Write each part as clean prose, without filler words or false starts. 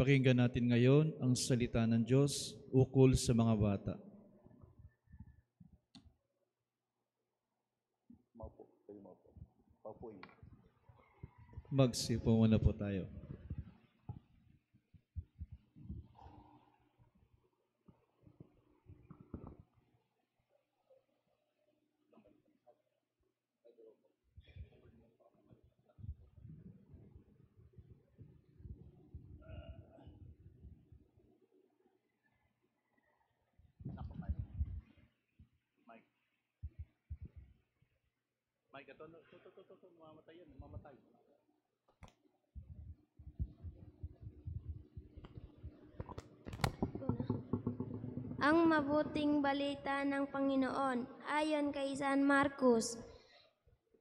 Pakinggan natin ngayon ang salita ng Diyos ukol sa mga bata. Magsipo muna po tayo. Mike, ito, mamatay yan, mamatay. Ang mabuting balita ng Panginoon ayon kay San Marcos.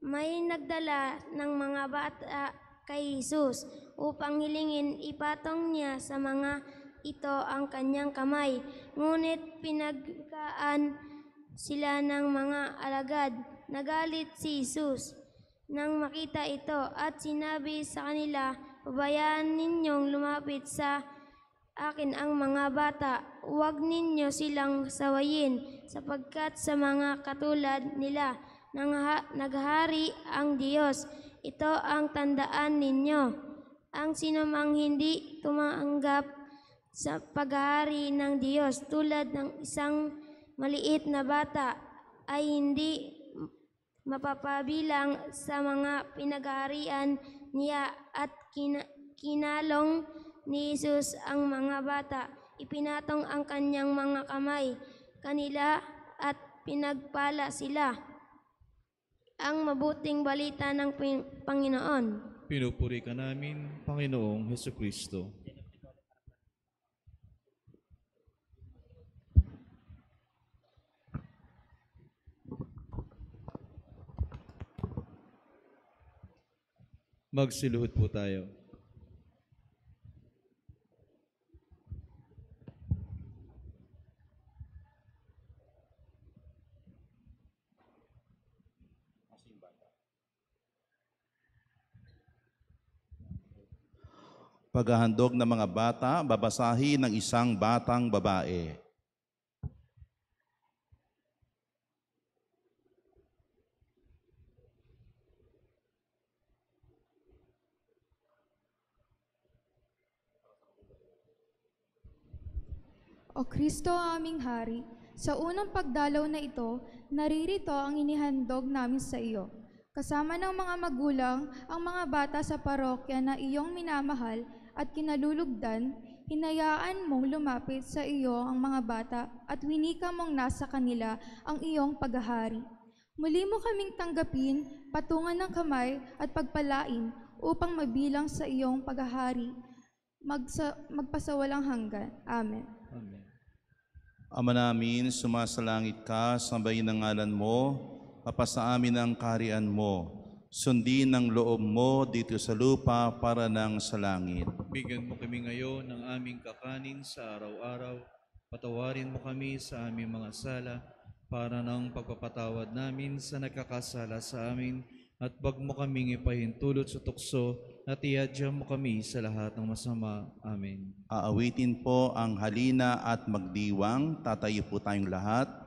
May nagdala ng mga bata kay Jesus upang hilingin ipatong niya sa mga ito ang kanyang kamay. Ngunit pinagkaan sila ng mga alagad. Nagalit si Jesus nang makita ito at sinabi sa kanila, "Pabayaan ninyong lumapit sa akin ang mga bata. Huwag ninyo silang sawayin sapagkat sa mga katulad nila naghahari ang Diyos. Ito ang tandaan ninyo. Ang sinumang hindi tumanggap sa paghahari ng Diyos tulad ng isang maliit na bata ay hindi mapapabilang sa mga pinaghaharian niya." At kinalong ni Jesus ang mga bata, ipinatong ang kanyang mga kamay kanila at pinagpala sila. Ang mabuting balita ng Panginoon. Pinupuri ka namin, Panginoong Hesukristo. Magsiluhod po tayo. Paghahandog ng mga bata, babasahin ng isang batang babae. O Kristo aming Hari, sa unang pagdalaw na ito, naririto ang inihandog namin sa iyo. Kasama ng mga magulang, ang mga bata sa parokya na iyong minamahal at kinalulugdan, hinayaan mong lumapit sa iyo ang mga bata at winika mong nasa kanila ang iyong paghahari. Muli mo kaming tanggapin, patungan ng kamay at pagpalain upang mabilang sa iyong paghahari, magpasawalang hanggan. Amen. Amen. Ama namin, sumasalangit ka, sambahin ang ngalan mo, mapasa amin ang kaharian mo. Sundin ang loob mo dito sa lupa para nang sa langit. Bigyan mo kami ngayon ng aming kakanin sa araw-araw. Patawarin mo kami sa aming mga sala para ng pagpapatawad namin sa nagkakasala sa amin. At wag mo kaming ipahintulot sa tukso at iadya mo kami sa lahat ng masama. Amen. Aawitin po ang halina at magdiwang. Tatayo po tayong lahat. Amen.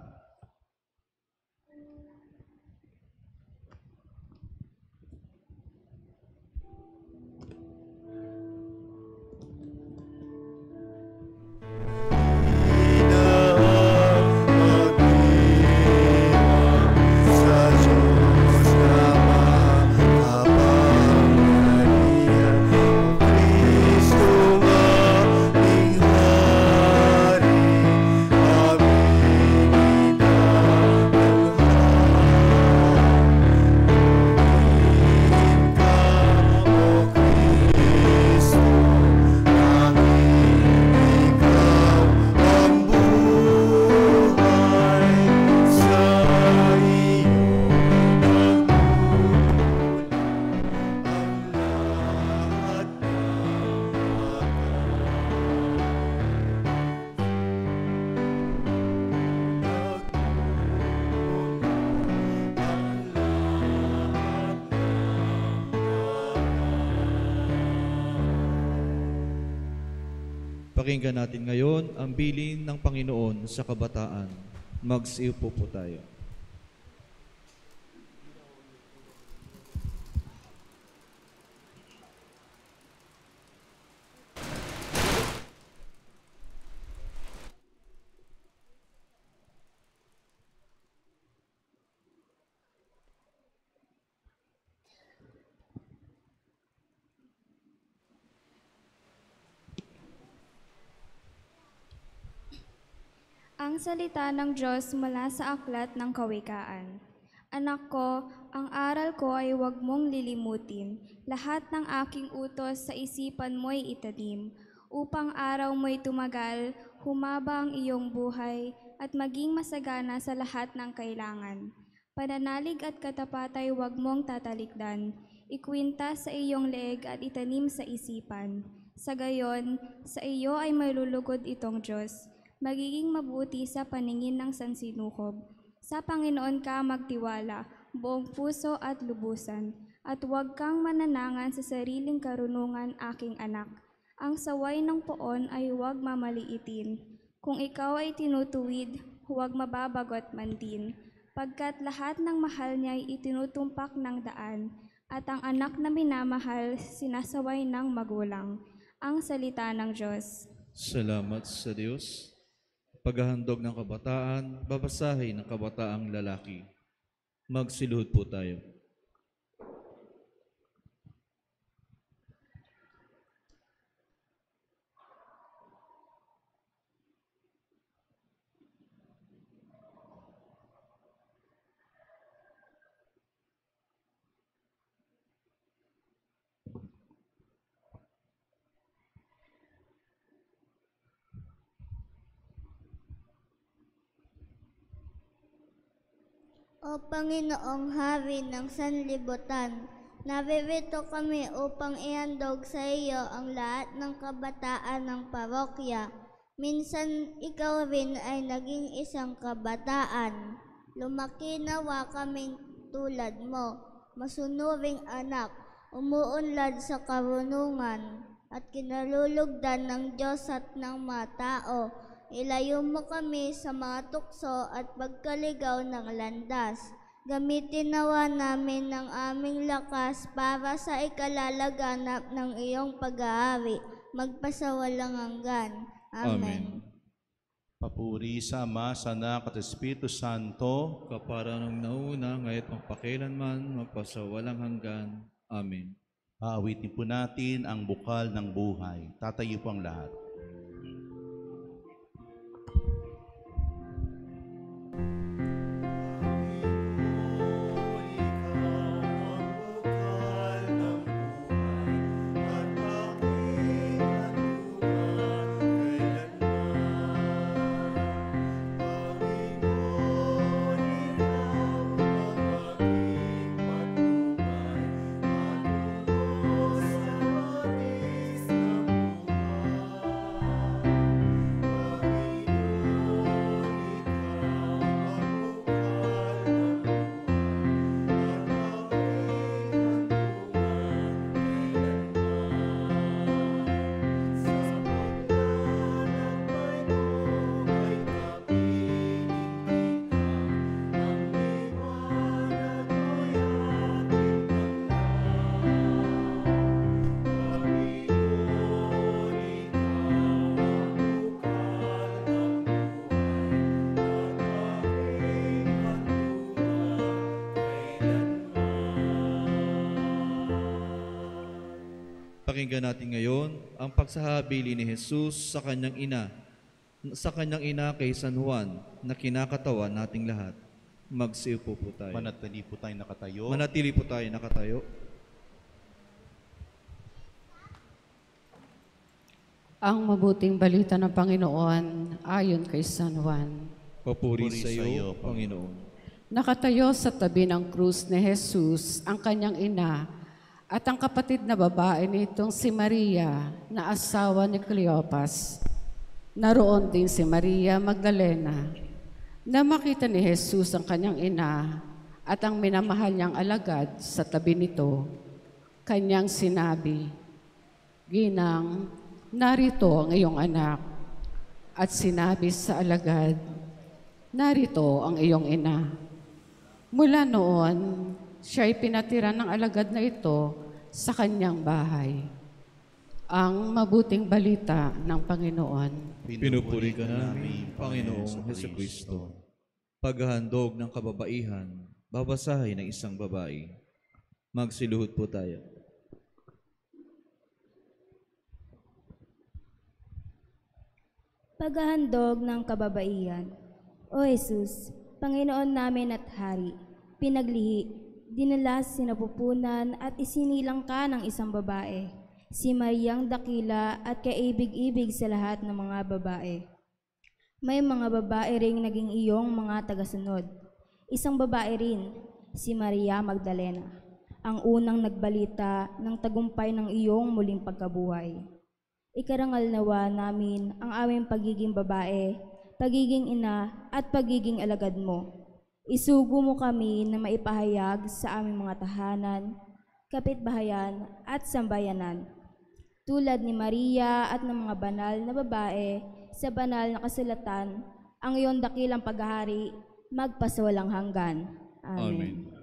Pakinggan natin ngayon ang bilin ng Panginoon sa kabataan. Magsiupo po tayo. Ang salita ng Diyos mula sa aklat ng Kawikaan. Anak ko, ang aral ko ay huwag mong lilimutin. Lahat ng aking utos sa isipan mo'y itanim, upang araw mo'y tumagal, humaba ang iyong buhay, at maging masagana sa lahat ng kailangan. Pananalig at katapat ay huwag mong tatalikdan. Ikwinta sa iyong leeg at itanim sa isipan. Sa gayon, sa iyo ay mailulugod itong Diyos. Magiging mabuti sa paningin ng sansinukob. Sa Panginoon ka magtiwala, buong puso at lubusan, at huwag kang mananangan sa sariling karunungan, aking anak. Ang saway ng poon ay huwag mamaliitin. Kung ikaw ay tinutuwid, huwag mababagot man din, pagkat lahat ng mahal niya ay itinutumpak ng daan, at ang anak na minamahal sinasaway ng magulang. Ang salita ng Diyos. Salamat sa Diyos. Paghahandog ng kabataan, babasahin ng kabataang lalaki. Magsiluhod po tayo. O Panginoong Hari ng Sanlibutan, naririto kami upang ihandog sa iyo ang lahat ng kabataan ng parokya. Minsan ikaw rin ay naging isang kabataan. Lumaki nawa kaming tulad mo, masunuring anak, umuunlad sa karunungan, at kinalulugdan ng Diyos at ng mga tao. Ilayo mo kami sa mga tukso at pagkaligaw ng landas. Gamitin nawa namin ng aming lakas para sa ikalalaganap ng iyong pag-aari, magpasawalang hanggan. Amen. Papuri sa Ama, sa Anak at Espiritu Santo. Kapara ng nauna, ngayon magpakailanman, magpasawalang hanggan. Amen. Aawitin po natin ang bukal ng buhay. Tatayo po ang lahat. Pakinggan natin ngayon ang pagsahabili ni Jesus sa kanyang ina kay San Juan na kinakatawan nating lahat. Magsiupo po tayo. Manatili po tayo nakatayo. Manatili po tayo nakatayo. Ang mabuting balita ng Panginoon ayon kay San Juan. Papuri sa iyo, Panginoon. Nakatayo sa tabi ng krus ni Jesus ang kanyang ina at ang kapatid na babae nitong si Maria na asawa ni Cleopas. Naroon din si Maria Magdalena. Na makita ni Jesus ang kanyang ina at ang minamahal niyang alagad sa tabi nito, kanyang sinabi, "Ginang, narito ang iyong anak. At sinabi sa alagad, narito ang iyong ina. Mula noon, siya'y pinatira ng alagad na ito sa kanyang bahay. Ang mabuting balita ng Panginoon. Pinupuri ka namin, Panginoong Hesukristo. Paghahandog ng kababaihan, babasahin ng isang babae. Magsiluhod po tayo. Paghahandog ng kababaihan. O Jesus, Panginoon namin at Hari, pinaglihi, dinala, sinapupunan at isinilang ka ng isang babae, si Mariang dakila at kaibig-ibig sa lahat ng mga babae. May mga babae ring naging iyong mga tagasunod. Isang babae rin, si Maria Magdalena, ang unang nagbalita ng tagumpay ng iyong muling pagkabuhay. Ikarangal nawa namin ang aming pagiging babae, pagiging ina at pagiging alagad mo. Isugo mo kami na maipahayag sa aming mga tahanan, kapitbahayan at sambayanan. Tulad ni Maria at ng mga banal na babae sa banal na kasulatan, ang iyong dakilang paghahari magpasawalang hanggan. Amen.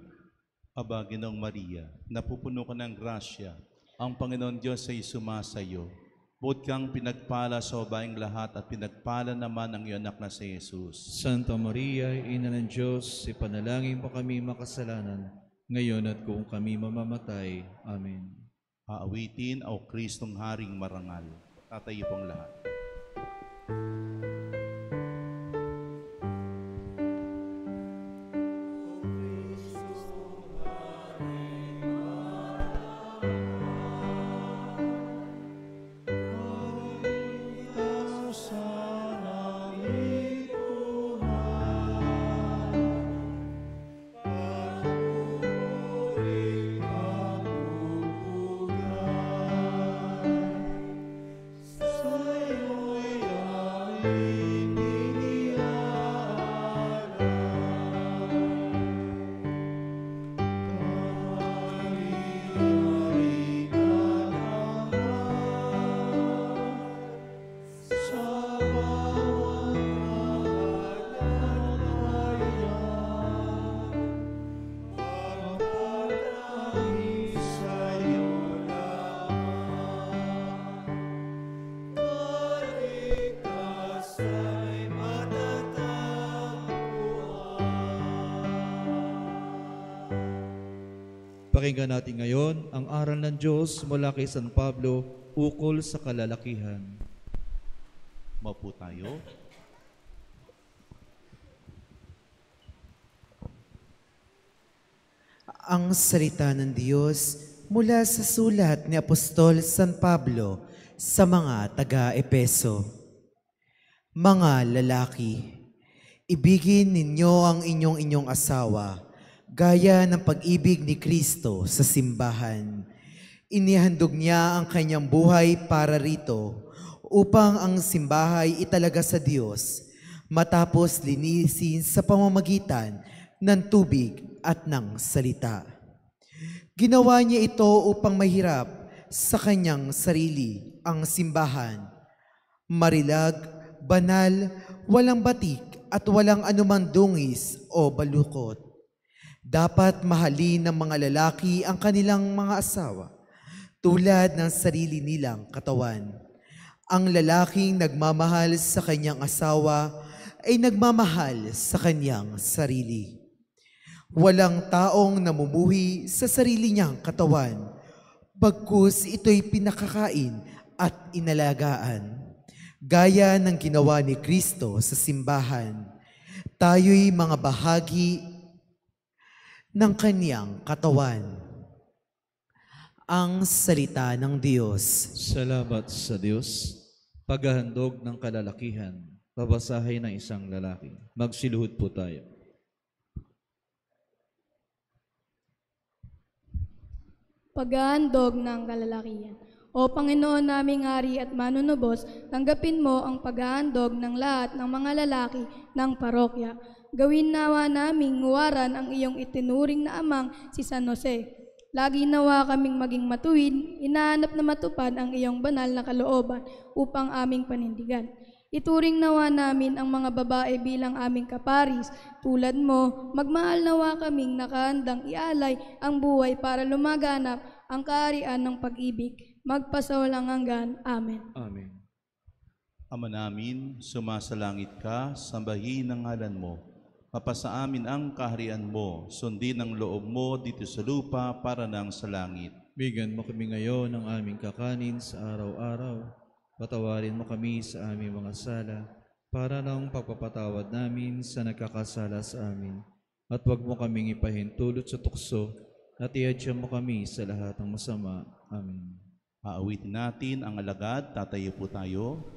Aba, Ginoong Maria, napupuno ka ng grasya. Ang Panginoon Diyos ay sumasayo. Buot kang pinagpala sa babaeng lahat at pinagpala naman ang iyong anak na si Jesus. Santa Maria, Ina ng Diyos, ipanalangin mo kami makasalanan, ngayon at kung kami mamamatay. Amen. Aawitin, O Kristong Haring Marangal. Tatayo pong lahat. Pakinggan natin ngayon ang aral ng Diyos mula kay San Pablo ukol sa kalalakihan. Maupo tayo. Ang salita ng Diyos mula sa sulat ni Apostol San Pablo sa mga taga-Epeso. Mga lalaki, ibigin ninyo ang inyong asawa, gaya ng pag-ibig ni Kristo sa simbahan. Inihandog niya ang kanyang buhay para rito, upang ang simbahay italaga sa Diyos, matapos linisin sa pamamagitan ng tubig at ng salita. Ginawa niya ito upang mahirap sa kanyang sarili ang simbahan. Marilag, banal, walang batik at walang anumang dungis o balukot. Dapat mahalin ng mga lalaki ang kanilang mga asawa, tulad ng sarili nilang katawan. Ang lalaking nagmamahal sa kanyang asawa ay nagmamahal sa kanyang sarili. Walang taong namumuhi sa sarili niyang katawan, bagkus ito'y pinakakain at inalagaan. Gaya ng ginawa ni Kristo sa simbahan, tayo'y mga bahagi ng kanyang katawan. Ang salita ng Diyos. Salamat sa Diyos. Paghahandog ng kalalakihan, babasahin ng isang lalaki. Magsiluhod po tayo. Paghahandog ng kalalakihan. O Panginoon naming Hari at Manunubos, tanggapin mo ang paghahandog ng lahat ng mga lalaki ng parokya. Gawin nawa naming nguwaran ang iyong itinuring na amang si San Jose. Lagi nawa kaming maging matuwid, inaanap na matupad ang iyong banal na kalooban upang aming panindigan. Ituring nawa namin ang mga babae bilang aming kaparis. Tulad mo, magmahal nawa kaming nakahandang ialay ang buhay para lumaganap ang kaharian ng pag-ibig. Magpasawalang hanggan. Amen. Amen. Ama namin, sumasalangit ka, sambahin ang ngalan mo. Mapasa amin ang kaharian mo, sundin ang loob mo dito sa lupa para nang sa langit. Bigyan mo kami ngayon ng aming kakanin sa araw-araw. Patawarin mo kami sa aming mga sala, para ng pagpapatawad namin sa nagkakasala sa amin. At huwag mo kaming ipahintulot sa tukso, at iadya mo kami sa lahat ng masama. Amen. Aawitin natin ang alagad, tatayo po tayo.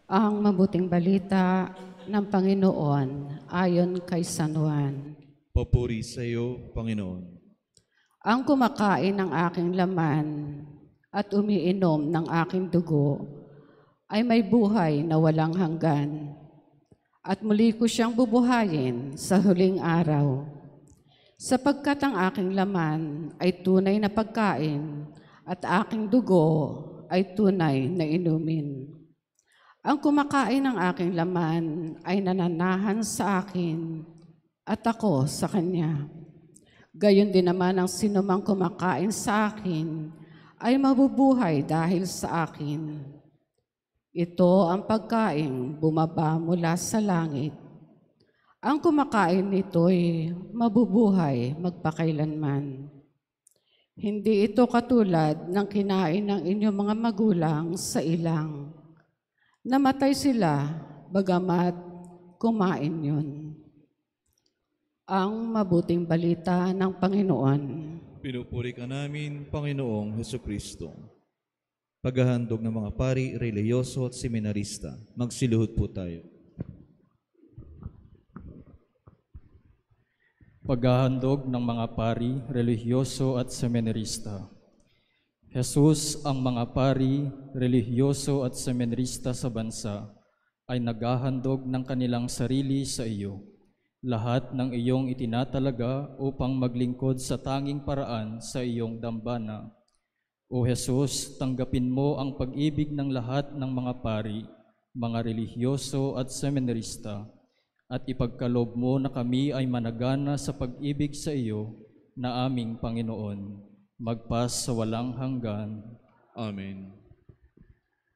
Ang mabuting balita ng Panginoon ayon kay San Juan. Papuri sa iyo, Panginoon. Ang kumakain ng aking laman at umiinom ng aking dugo ay may buhay na walang hanggan, at muli ko siyang bubuhayin sa huling araw. Sapagkat ang aking laman ay tunay na pagkain at aking dugo ay tunay na inumin. Ang kumakain ng aking laman ay nananahan sa akin at ako sa kanya. Gayon din naman ang sinumang kumakain sa akin ay mabubuhay dahil sa akin. Ito ang pagkain bumaba mula sa langit. Ang kumakain nito'y mabubuhay magpakailanman. Hindi ito katulad ng kinain ng inyong mga magulang sa ilang. Namatay sila, bagamat kumain yun. Ang mabuting balita ng Panginoon. Pinupuri ka namin, Panginoong Hesukristo. Paghahandog ng mga pari, relihiyoso at seminarista. Magsiluhod po tayo. Paghahandog ng mga pari, relihiyoso at seminarista. Jesus, ang mga pari, relihiyoso at seminarista sa bansa ay naghahandog ng kanilang sarili sa iyo. Lahat ng iyong itinatalaga upang maglingkod sa tanging paraan sa iyong dambana. O Jesus, tanggapin mo ang pag-ibig ng lahat ng mga pari, mga relihiyoso at seminarista, at ipagkaloob mo na kami ay managana sa pag-ibig sa iyo na aming Panginoon, magpas sa walang hanggan. Amen.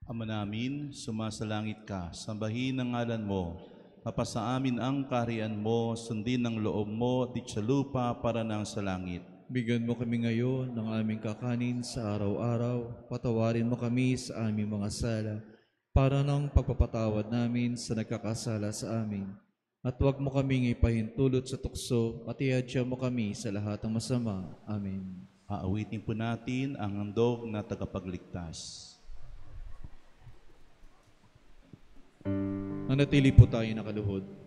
Ama namin, sumasalangit ka, sambahin ang ngalan mo. Mapasa amin ang kaharian mo, sundin ang loob mo dito sa lupa para nang sa langit. Bigyan mo kami ngayon ng aming kakanin sa araw-araw. Patawarin mo kami sa aming mga sala, para ng pagpapatawad namin sa nagkakasala sa amin. At huwag mo kaming ipahintulot sa tukso, at iadya mo kami sa lahat ng masama. Amen. Aawitin po natin ang handog na tagapagligtas. Manatili po tayo nakaluhod.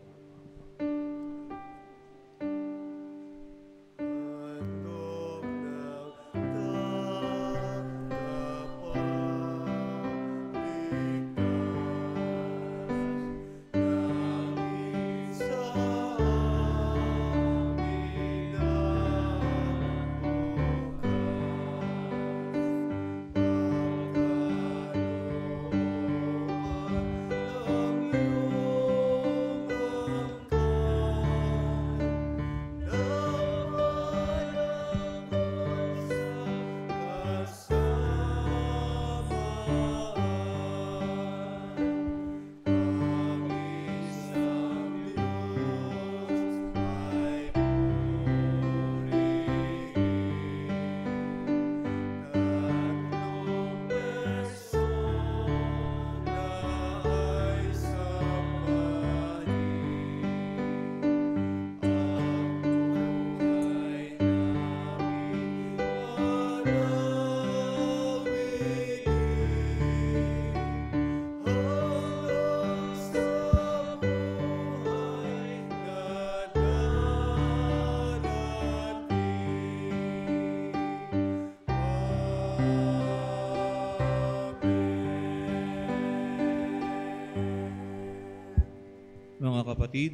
Mga kapatid,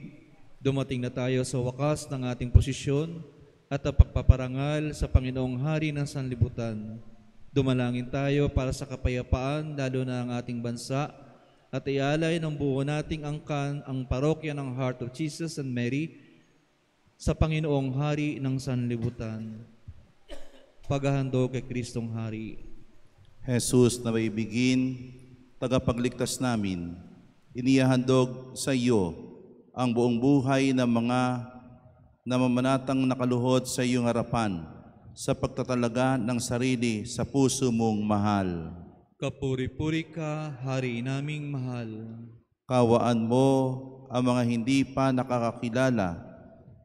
dumating na tayo sa wakas ng ating posisyon at ang pagpaparangal sa Panginoong Hari ng Sanlibutan. Dumalangin tayo para sa kapayapaan, lalo na ang ating bansa, at ialay ng buo nating angkan ang parokya ng Heart of Jesus and Mary sa Panginoong Hari ng Sanlibutan. Paghahandog kay Kristong Hari. Jesus na maibigin, tagapagligtas namin, inihahandog sa iyo ang buong buhay ng mga namamanatang nakaluhod sa iyong harapan sa pagtatalaga ng sarili sa puso mong mahal. Kapuri-puri ka, Hari naming mahal. Kawaan mo ang mga hindi pa nakakakilala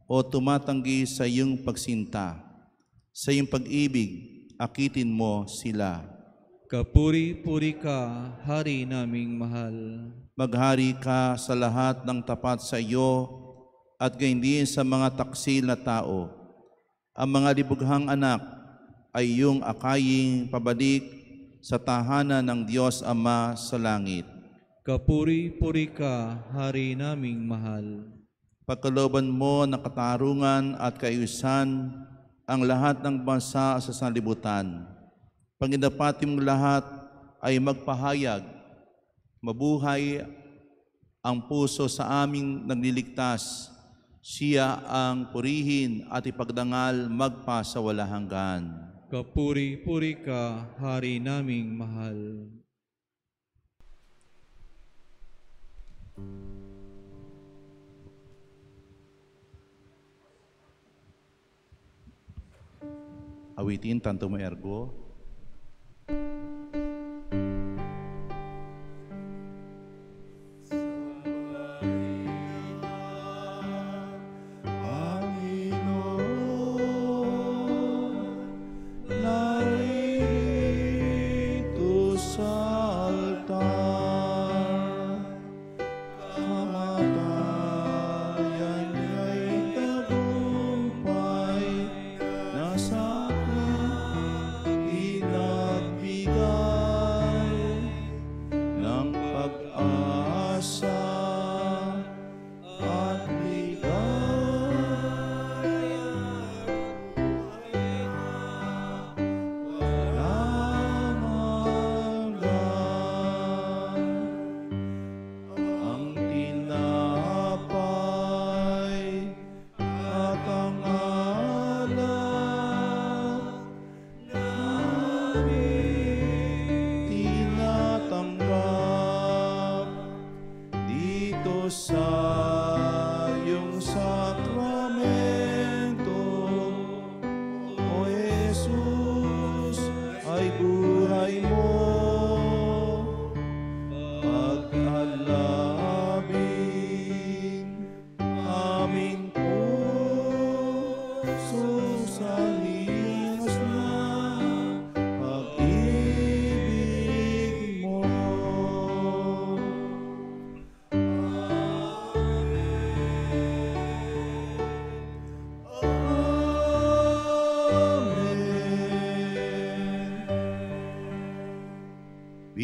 o tumatanggi sa iyong pagsinta. Sa iyong pag-ibig, akitin mo sila. Kapuri-puri ka, Hari naming mahal. Maghari ka sa lahat ng tapat sa iyo at gayon din sa mga taksil na tao. Ang mga libughang anak ay iyong akaying pabalik sa tahanan ng Diyos Ama sa langit. Kapuri-puri ka, Hari naming mahal. Pagkalooban mo ng katarungan at kaayusan ang lahat ng bansa sa sanlibutan. Panginapatin mong lahat ay magpahayag. Mabuhay ang puso sa aming nagliligtas. Siya ang purihin at ipagdangal magpa sa walang hanggan. Kapuri-puri ka, Hari naming mahal. Awitin Tantum Ergo.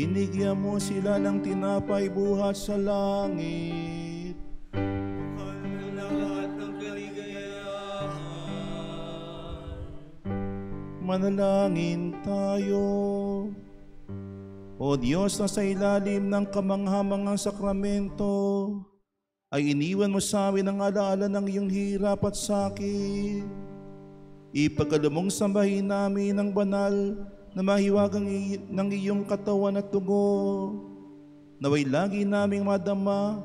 Binigyan mo sila ng tinapay buhat sa langit. Bukal na lahat ng kaligayahan. Manalangin tayo. O Diyos na sa ilalim ng kamanghamangang sakramento, ay iniwan mo sa amin ang alaala ng iyong hirap at sakit. Ipagkalamong sambahin namin ang banal na mahiwagang ng iyong katawan at dugo. Naway lagi naming madama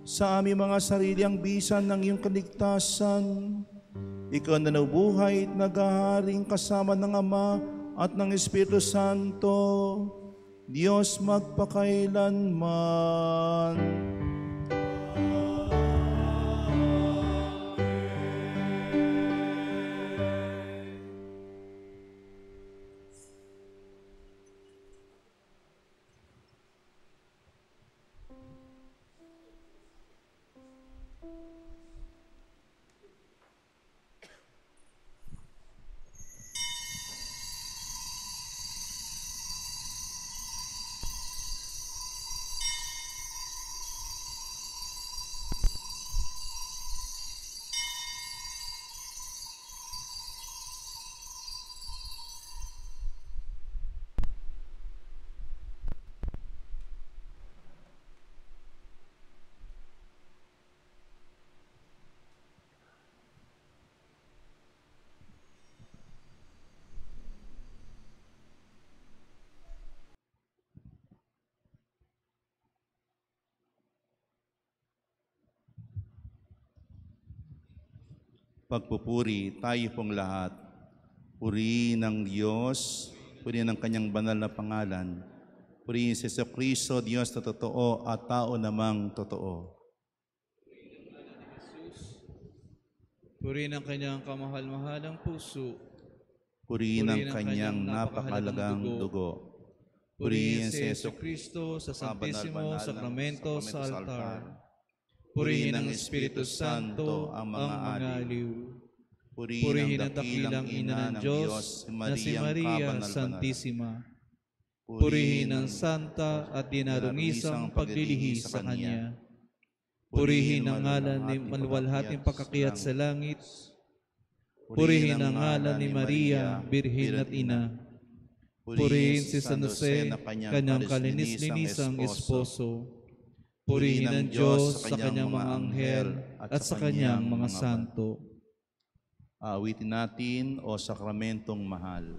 sa aming mga sarili ang bisan ng iyong kaligtasan. Ikaw na nabuhay at naghaharing kasama ng Ama at ng Espiritu Santo, Diyos magpakailanman. Pagpupuri tayo pong lahat. Puri ng Diyos, puri ng kanyang banal na pangalan. Purihin si Jesucristo, Diyos na totoo at tao namang totoo. Purihin ang kanyang kamahal-mahalang puso. Purihin ang kanyang napakahalagang dugo. Purihin si Jesucristo sa Santisimo Sakramento sa altar. Purihin ng Espiritu Santo ang mga aliw. Purihin ang dakilang ina ng Diyos na si Maria Santissima. Purihin ang santa at dinarungisang paglilihi sa Kanya. Purihin ang ngalan ni maluwalhating pagkakiyat sa langit. Purihin ang ngalan ni Maria, Birhen at Ina. Purihin si San Jose, kanyang kalinis-linisang esposo. Purihin ang Diyos sa kanyang mga anghel at sa kanyang mga santo. Awitin natin o sakramentong mahal.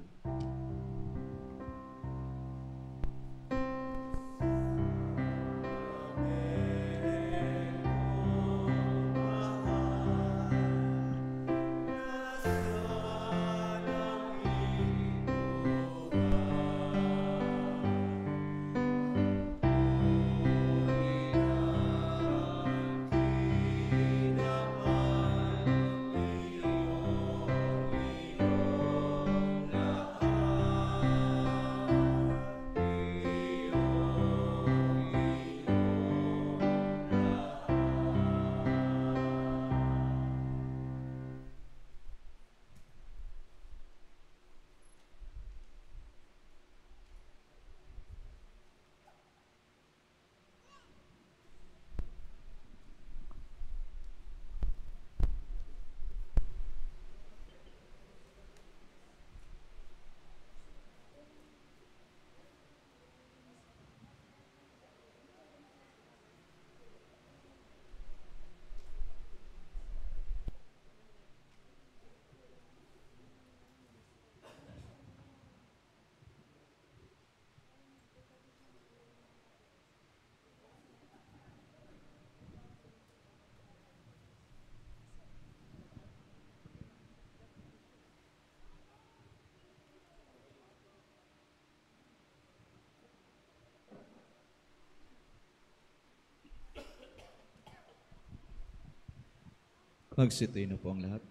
Magsitayo na po ang lahat.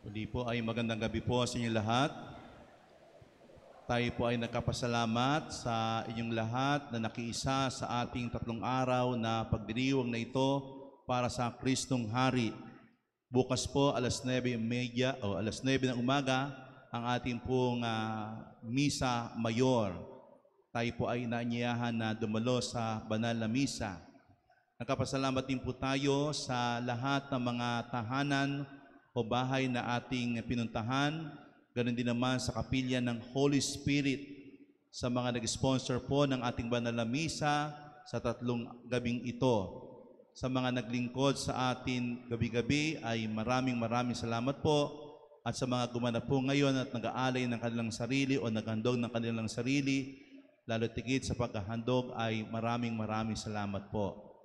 Muli po ay magandang gabi po sa inyo lahat. Tayo po ay nagkapasalamat sa inyong lahat na nakiisa sa ating 3 araw na pagdiriwang na ito para sa Kristong Hari. Bukas po alas 9:30 o alas 9 ng umaga ang ating pong Misa Mayor. Tayo po ay naanyayahan na dumalo sa banal na misa. Nagkapasalamat din po tayo sa lahat ng mga tahanan o bahay na ating pinuntahan. Ganon din naman sa kapilya ng Holy Spirit, sa mga nag-sponsor po ng ating banal na misa sa 3 gabing ito. Sa mga naglingkod sa atin gabi-gabi ay maraming salamat po. At sa mga gumanap po ngayon at nag-aalay ng kanilang sarili o naghandog ng kanilang sarili, lalo tigit sa paghahandog ay maraming salamat po.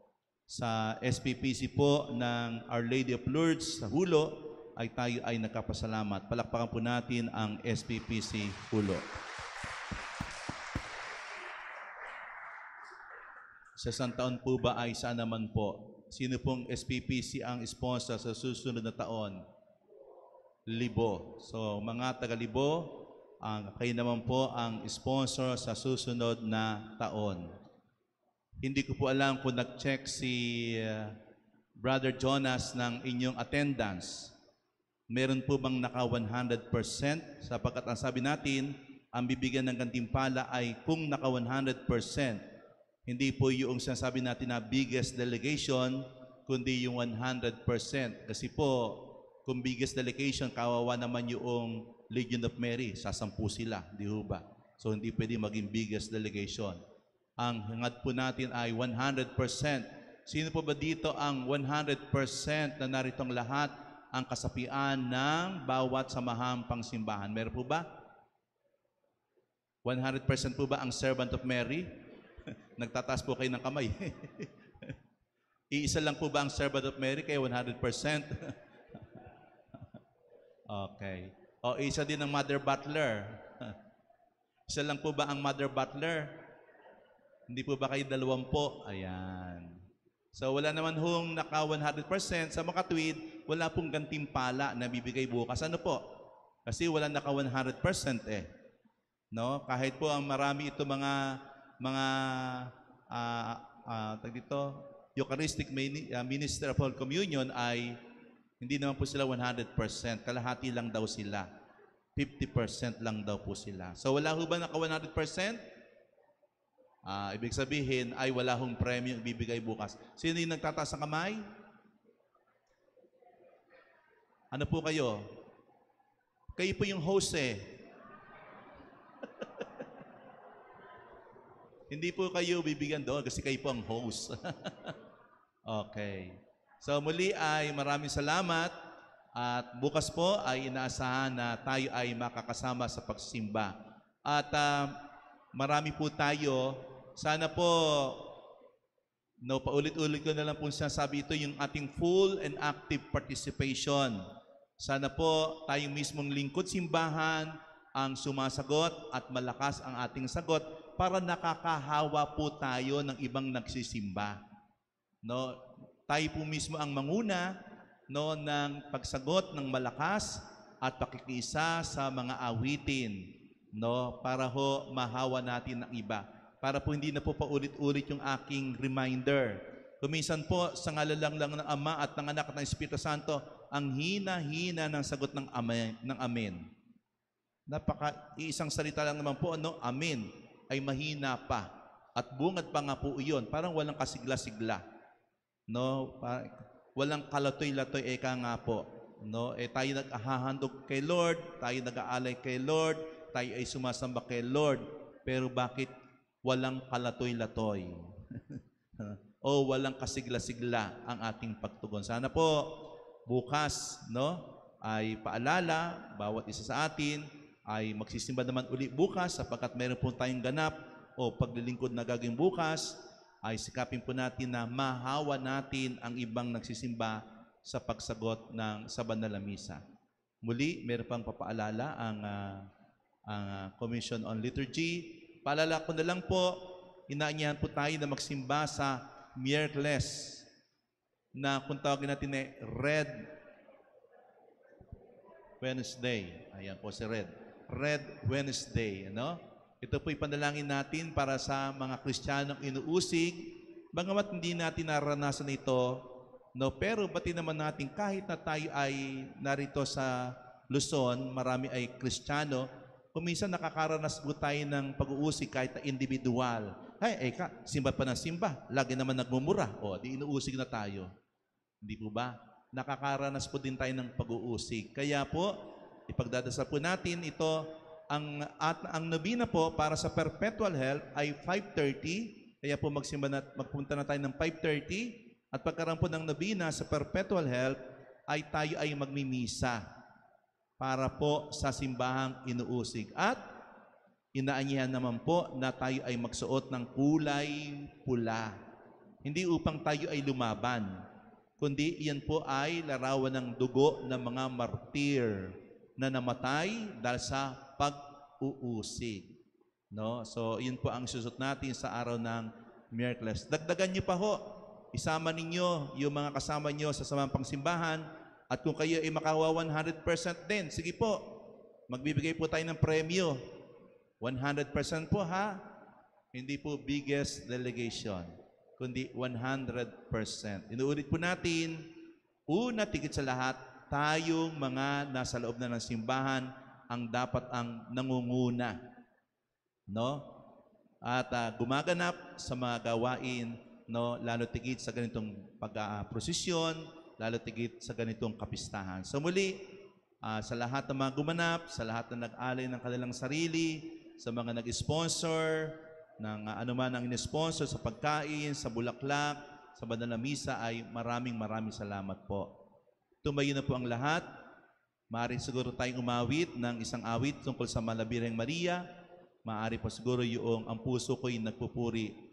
Sa SPPC po ng Our Lady of Lourdes sa Hulo, ay tayo ay nagkapasalamat. Palakpakan po natin ang SPPC Hulo. Sa isang taon po ba ay saan naman po? Sino pong SPPC ang sponsor sa susunod na taon? Libo. So mga taga-Libo, kayo naman po ang sponsor sa susunod na taon. Hindi ko po alam kung nag-check si Brother Jonas ng inyong attendance. Meron po bang naka 100%? Sapagkat ang sabi natin, ang bibigyan ng gantimpala ay kung naka 100%. Hindi po yung sinasabi natin na biggest delegation, kundi yung 100%. Kasi po, kung biggest delegation, kawawa naman yung Legion of Mary, sasampu sila, di ho ba? So hindi pwede maging biggest delegation. Ang hangad po natin ay 100%. Sino po ba dito ang 100% na naritong lahat ang kasapian ng bawat samahang pangsimbahan? Meron po ba? 100% po ba ang servant of Mary? Nagtataas po kayo ng kamay. Iisa lang po ba ang servant of Mary kaya 100%? Okay. O isa din ang Mother Butler. Isa lang po ba ang Mother Butler? Hindi po ba kayo 20? Ayan. So wala naman hong naka 100%. Sa makatwid, wala pong gantimpala na bibigay bukas. Ano po? Kasi wala naka 100% eh. No? Kahit po ang marami ito mga Eucharistic Minister of Holy Communion ay hindi naman po sila 100%. Kalahati lang daw sila. 50% lang daw po sila. So wala ho ba naka 100%? Ibig sabihin ay wala hong premyo ibibigay bukas. Sino yung nagtataas ng kamay? Ano po kayo? Kayo po yung host eh. Hindi po kayo bibigyan doon kasi kayo po ang host. Okay. So muli ay maraming salamat at bukas po ay inaasahan na tayo ay makakasama sa pagsimba. At marami po tayo. Sana po, paulit-ulit ko na lang po sinasabi ito, yung ating full and active participation. Sana po tayong mismong lingkod simbahan ang sumasagot at malakas ang ating sagot para nakakahawa po tayo ng ibang nagsisimba. No? Tayo po mismo ang manguna ng pagsagot ng malakas at pakikiisa sa mga awitin. No, para ho mahawa natin ang iba. Para po hindi na po paulit-ulit yung aking reminder. Kuminsan po sa ngalan lang ng Ama at ng Anak at ng Espiritu Santo, ang hina-hina ng sagot ng Amen. Iisang salita lang naman po, Amen, ay mahina pa. At bungad pa nga po iyon, parang walang kasigla-sigla. No, walang kalatoy-latoy eka nga po. No, tayo naghahandog kay Lord, tayo nag-aalay kay Lord, tayo ay sumasamba kay Lord, pero bakit walang kalatoy-latoy? O walang kasigla-sigla ang ating pagtugon? Sana po bukas ay paalala, bawat isa sa atin ay magsisimba naman uli bukas sapagkat meron po tayong ganap o paglilingkod na gagawin bukas, ay sikapin po natin na mahawa natin ang ibang nagsisimba sa pagsagot sa banal na misa. Muli, meron pang papaalala ang Commission on Liturgy. Paalala ko na lang po, inaanyahan po tayo na magsimba sa Miyerkules na kung tawagin natin Red Wednesday. Ayan po si Red. Red Wednesday. Ano? Ito po ipanalangin natin para sa mga Kristiyanong inuusig. Bagamat hindi natin naranasan ito, no? Pero pati naman natin kahit na tayo ay narito sa Luzon, marami ay Kristiyano, kuminsan nakakaranas po tayo ng pag-uusig kahit na individual. Ay, simba pa ng simba, lagi naman nagmumura. O, di inuusig na tayo. Hindi po ba? Nakakaranas po din tayo ng pag-uusig. Kaya po, ipagdadasal po natin ito, ang nobina po para sa perpetual health ay 5:30. Kaya po magpunta na tayo ng 5:30. At pagkaroon po ng nobina sa perpetual health, ay tayo ay magmimisa para po sa simbahang inuusig. At inaanyahan naman po na tayo ay magsuot ng kulay pula. Hindi upang tayo ay lumaban, kundi iyan po ay larawan ng dugo ng mga martir na namatay dahil sa pag-uusig. No? So, yun po ang susot natin sa araw ng Miyerkules. Dagdagan niyo pa ho, isama ninyo yung mga kasama niyo sa samang pangsimbahan, at kung kayo ay makawa 100% din, sige po, magbibigay po tayo ng premyo. 100% po ha, hindi po biggest delegation, kundi 100%. Inuulit po natin, una tigit sa lahat, tayong mga nasa loob na ng simbahan ang dapat ang nangunguna, no? At gumaganap sa mga gawain, no, lalo tigit sa ganitong pag-prosesyon, lalo tigit sa ganitong kapistahan. So muli, sa lahat ng mga gumanap, sa lahat na nag-alay ng kanilang sarili, sa mga nag-sponsor ng anuman ang in-sponsor sa pagkain, sa bulaklak, sa banal na misa, ay maraming salamat po. Tumayo na po ang lahat. Maaari siguro tayong umawit ng isang awit tungkol sa Malabirang Maria. Maaari po siguro yung ang puso ko'y nagpupuri.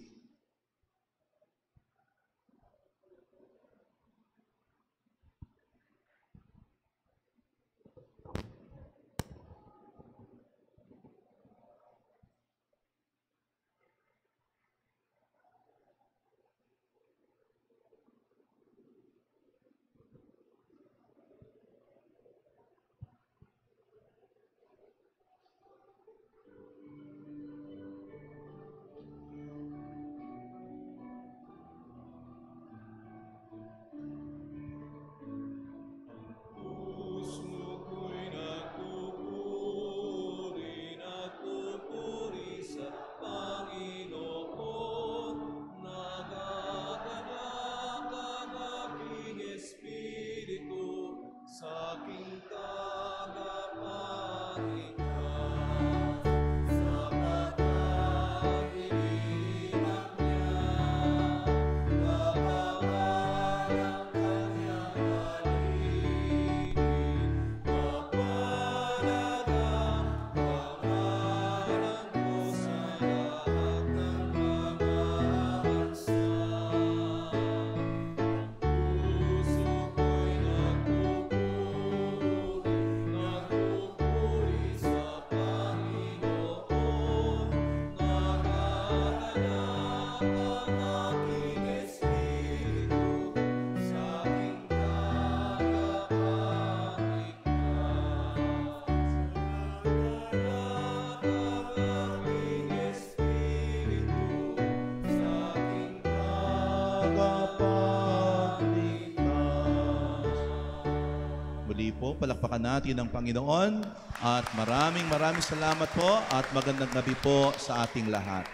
Muli po, palakpakan natin ang Panginoon at maraming salamat po at magandang gabi po sa ating lahat.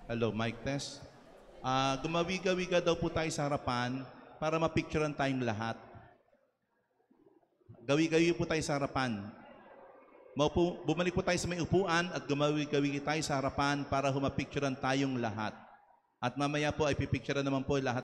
Hello, mic test. Gumawiga-wiga daw po tayo sa harapan para mapicturean tayong lahat. Gawi-gawi po tayo sa harapan. Bumalik po tayo sa may upuan at gumawi-gawi tayo sa harapan para humapicturean tayong lahat. At mamaya po ay pipicturean naman po lahat